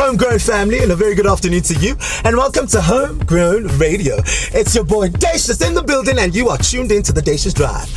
Homegrown family, and a very good afternoon to you, and welcome to Homegrown Radio. It's your boy Dacious in the building, and you are tuned into the Dacious Drive.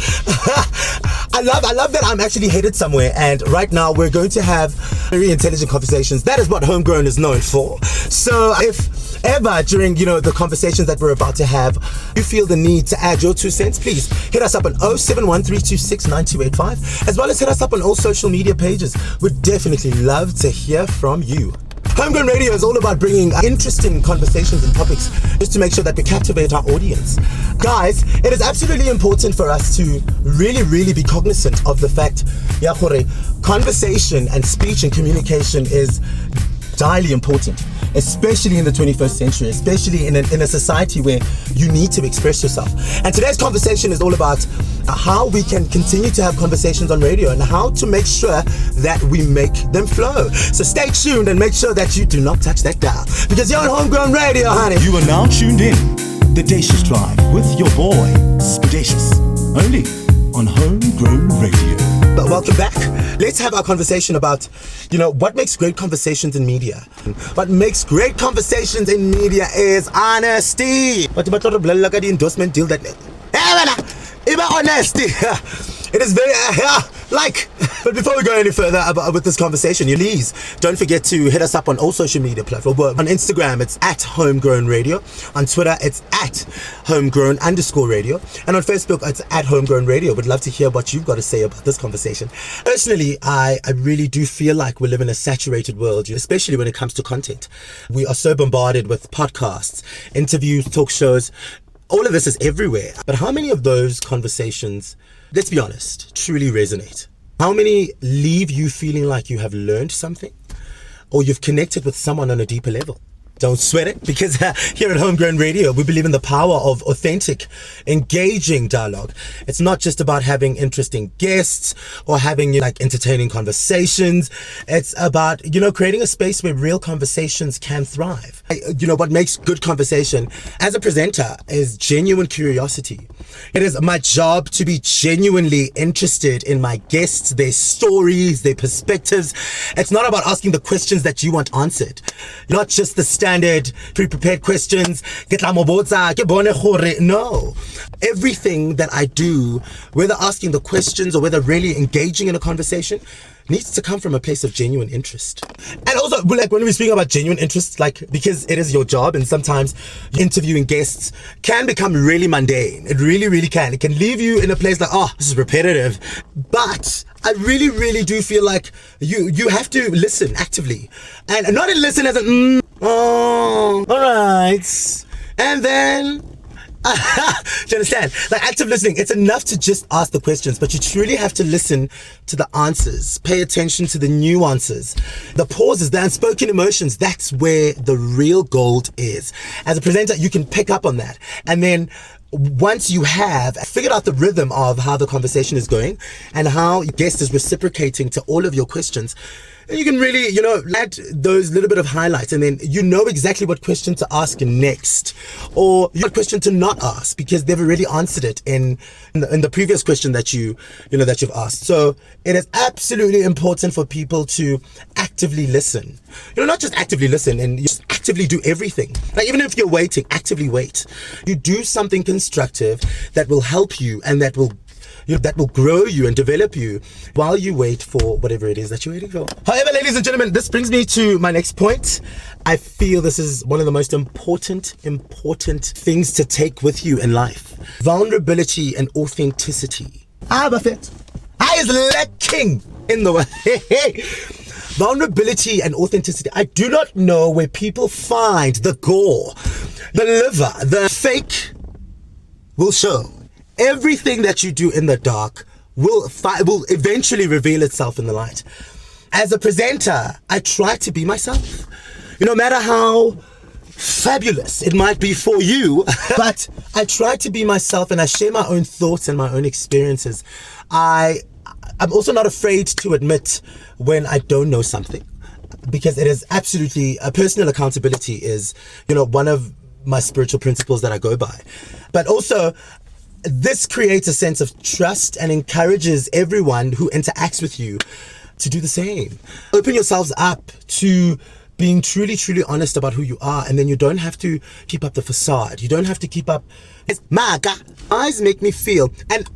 I love that I'm actually headed somewhere, and right now we're going to have very intelligent conversations. That is what Homegrown is known for. So if ever during the conversations that we're about to have, you feel the need to add your 2 cents, please hit us up on 0713269285, as well as hit us up on all social media pages. We'd definitely love to hear from you. Homegrown Radio is all about bringing interesting conversations and topics just to make sure that we captivate our audience. Guys, it is absolutely important for us to really be cognizant of the fact, conversation and speech and communication is highly important, especially in the 21st century, especially in a society where you need to express yourself. And today's conversation is all about how we can continue to have conversations on radio and how to make sure that we make them flow. So stay tuned and make sure that you do not touch that dial, because you're on Homegrown Radio, honey. You are now tuned in the Dacious Drive with your boy Dacious, only on Homegrown Radio. But welcome back. Let's have our conversation about, what makes great conversations in media. What makes great conversations in media is honesty. But the endorsement deal that, honesty. It is very but before we go any further with this conversation, please don't forget to hit us up on all social media platforms. On Instagram, it's at Homegrown Radio. On Twitter, it's at Homegrown_radio. And on Facebook, it's at Homegrown Radio. Would love to hear what you've got to say about this conversation. Personally, I really do feel like we live in a saturated world, especially when it comes to content. We are so bombarded with podcasts, interviews, talk shows. All of this is everywhere. But how many of those conversations, let's be honest, truly resonate? How many leave you feeling like you have learned something or you've connected with someone on a deeper level? Don't sweat it, because here at Homegrown Radio, we believe in the power of authentic, engaging dialogue. It's not just about having interesting guests or having entertaining conversations. It's about, creating a space where real conversations can thrive. What makes good conversation as a presenter is genuine curiosity. It is my job to be genuinely interested in my guests, their stories, their perspectives. It's not about asking the questions that you want answered, not just the standard pre-prepared questions. No. Everything that I do, whether asking the questions or whether really engaging in a conversation, needs to come from a place of genuine interest. And also, when we speak about genuine interest, because it is your job, and sometimes interviewing guests can become really mundane. It really can. It can leave you in a place like, this is repetitive. But I really do feel like you have to listen actively. And not listen as all right. And then, do you understand? Active listening, it's enough to just ask the questions, but you truly have to listen to the answers, pay attention to the nuances, the pauses, the unspoken emotions. That's where the real gold is. As a presenter, you can pick up on that. And then once you have figured out the rhythm of how the conversation is going and how your guest is reciprocating to all of your questions, you can really, add those little bit of highlights, and then exactly what question to ask next, or what question to not ask, because they've already answered it in the previous question that you've asked. So it is absolutely important for people to actively listen. Not just actively listen and just actively do everything. Even if you're waiting, actively wait. You do something constructive that will help you and that will grow you and develop you while you wait for whatever it is that you're waiting for. However, ladies and gentlemen, this brings me to my next point. I feel this is one of the most important things to take with you in life. Vulnerability and authenticity. Buffett. I is lacking in the way. Vulnerability and authenticity. I do not know where people find the gore, the liver, the fake will show. Everything that you do in the dark will eventually reveal itself in the light. As a presenter, I try to be myself. No matter how fabulous it might be for you, but I try to be myself and I share my own thoughts and my own experiences. I'm also not afraid to admit when I don't know something, because it is absolutely, personal accountability is, one of my spiritual principles that I go by. But also, this creates a sense of trust and encourages everyone who interacts with you to do the same. Open yourselves up to being truly, truly honest about who you are, and then you don't have to keep up the facade. You don't have to keep up. Maga, eyes make me feel, and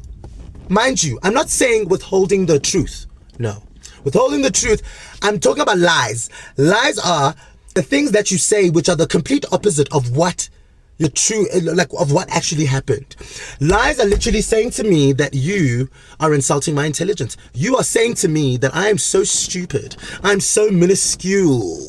mind you, I'm not saying withholding the truth. No. Withholding the truth, I'm talking about lies. Lies are the things that you say which are the complete opposite of what your true, like, of what actually happened. Lies are literally saying to me that you are insulting my intelligence. You are saying to me that I am so stupid, I'm so minuscule,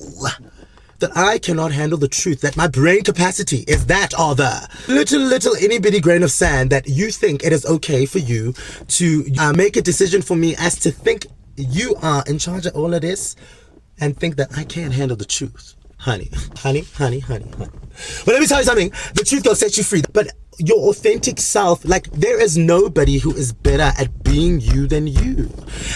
that I cannot handle the truth, that my brain capacity is that of a little itty bitty grain of sand, that you think it is okay for you to make a decision for me as to think you are in charge of all of this and think that I can't handle the truth. Honey. But let me tell you something, the truth will set you free. But your authentic self, like, there is nobody who is better at being you than you.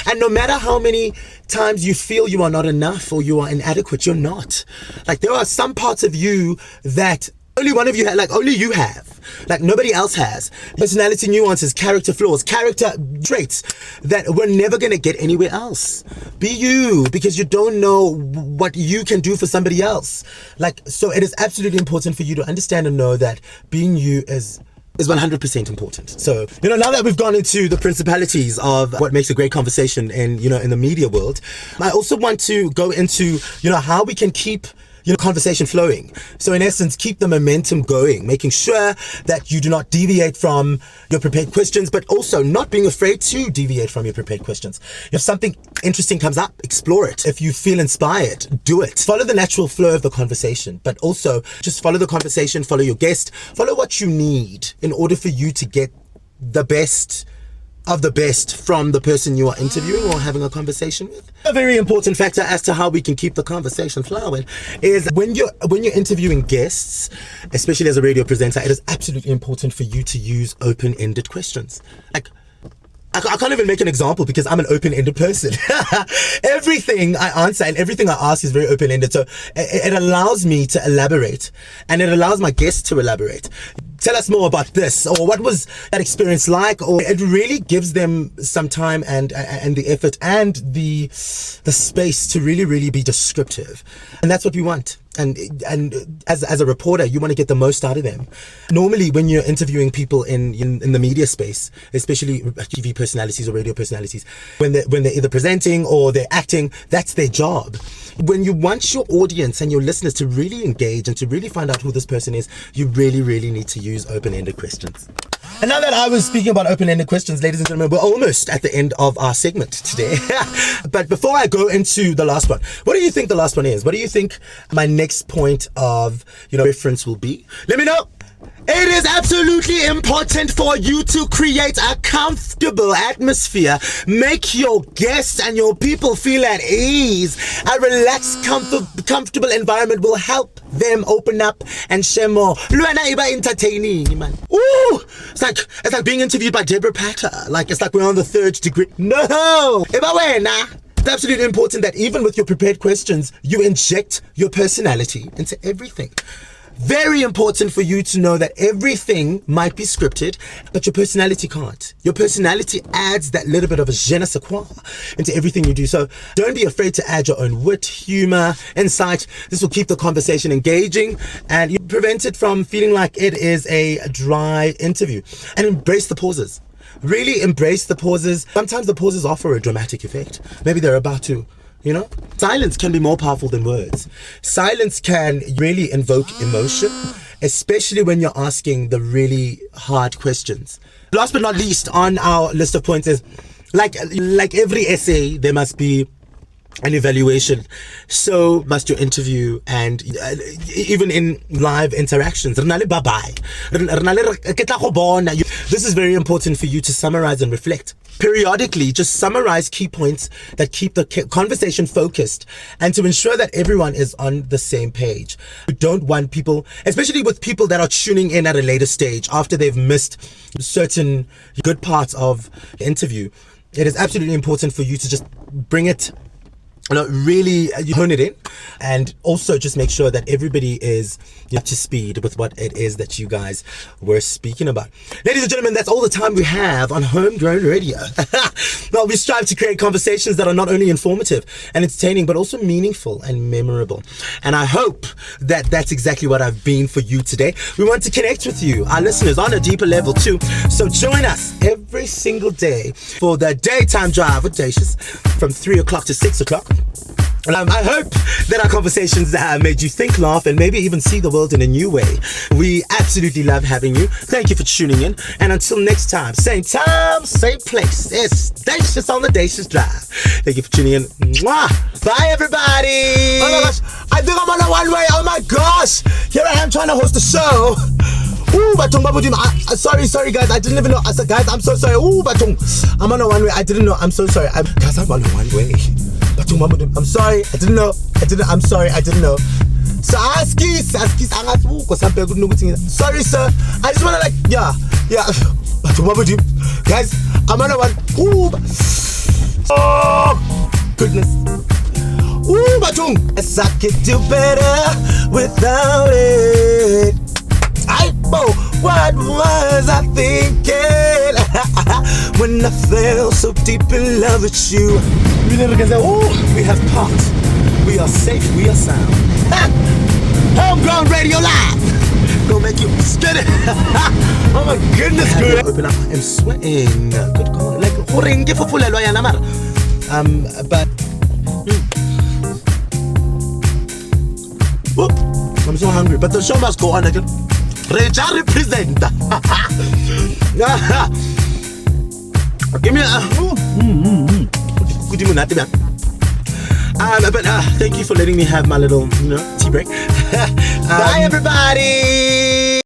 And no matter how many times you feel you are not enough or you are inadequate, you're not. Like, there are some parts of you that only one of you, like, only you have, like nobody else has. Personality nuances, character flaws, character traits that we're never going to get anywhere else. Be you, because you don't know what you can do for somebody else. Like, so it is absolutely important for you to understand and know that being you is 100% important. So, now that we've gone into the principalities of what makes a great conversation in the media world, I also want to go into, how we can keep conversation flowing. So in essence, keep the momentum going, making sure that you do not deviate from your prepared questions, but also not being afraid to deviate from your prepared questions. If something interesting comes up, explore it. If you feel inspired, do it. Follow the natural flow of the conversation, but also just follow the conversation, follow your guest, follow what you need in order for you to get the best of the best from the person you are interviewing or having a conversation with. A very important factor as to how we can keep the conversation flowing is when you're interviewing guests, especially as a radio presenter, it is absolutely important for you to use open-ended questions. Like, I can't even make an example because I'm an open-ended person. Everything I answer and everything I ask is very open-ended. So it allows me to elaborate, and it allows my guests to elaborate. Tell us more about this, or what was that experience like? Or it really gives them some time and the effort and the space to really, really be descriptive. And that's what we want. And as a reporter, you want to get the most out of them. Normally, when you're interviewing people in the media space, especially TV personalities or radio personalities, when they're either presenting or they're acting, that's their job. When you want your audience and your listeners to really engage and to really find out who this person is, you really, really need to use open-ended questions. And now that I was speaking about open-ended questions, ladies and gentlemen, we're almost at the end of our segment today. But before I go into the last one, what do you think the last one is? What do you think my next point of reference will be? Let me know. It is absolutely important for you to create a comfortable atmosphere. Make your guests and your people feel at ease. A relaxed, comfortable environment will help them open up and share more. Luana iba entertaining, man. Ooh, it's like being interviewed by Deborah Patter. Like, it's like we're on the 3rd degree. No, iba wena. It's absolutely important that even with your prepared questions, you inject your personality into everything. Very important for you to know that everything might be scripted, but your personality can't. Your personality adds that little bit of a je ne sais quoi into everything you do. So don't be afraid to add your own wit, humor, insight. This will keep the conversation engaging and you prevent it from feeling like it is a dry interview. And embrace the pauses. Really embrace the pauses. Sometimes the pauses offer a dramatic effect. Maybe they're about to silence can be more powerful than words. Silence can really invoke emotion, especially when you're asking the really hard questions. Last but not least on our list of points is like every essay, there must be an evaluation. So must your interview, and even in live interactions. This is very important for you to summarize and reflect. Periodically, just summarize key points that keep the conversation focused and to ensure that everyone is on the same page. You don't want people, especially with people that are tuning in at a later stage after they've missed certain good parts of the interview. It is absolutely important for you to just bring it really hone it in, and also just make sure that everybody is up to speed with what it is that you guys were speaking about. Ladies and gentlemen, that's all the time we have on Homegrown Radio. Well, we strive to create conversations that are not only informative and entertaining, but also meaningful and memorable. And I hope that that's exactly what I've been for you today. We want to connect with you, our listeners, on a deeper level too. So join us every single day for the Daytime Drive with Dacious from 3 o'clock to 6 o'clock. I hope that our conversations made you think, laugh, and maybe even see the world in a new way. We absolutely love having you. Thank you for tuning in. And until next time, same place. It's Dacious on the Dacious Drive. Thank you for tuning in. Mwah! Bye, everybody. Oh my gosh, I think I'm on a one-way. Oh my gosh. Here I am trying to host a show. Ooh, Batong Babudim. Sorry, guys. I didn't even know. I said, guys, I'm so sorry. Ooh, Batong. I'm on a one-way. I didn't know. I'm so sorry. Guys, I'm on a one-way. I'm sorry, I'm sorry, I didn't know. So Askis, sorry sir, I just wanna yeah. Guys, I'm on a one. Ooh, oh goodness. Ooh, Batung, I could do better without it. What was I thinking when I fell so deep in love with you? We never can say, oh, we have parts. We are safe, we are sound. Homegrown Radio Live. Gonna make you spit it. Oh my goodness, good. Open up, I'm sweating. Good God. Like, but whoop, I'm so hungry, but the show must go on again. Reja represent. Give me but thank you for letting me have my little, tea break. Bye, everybody.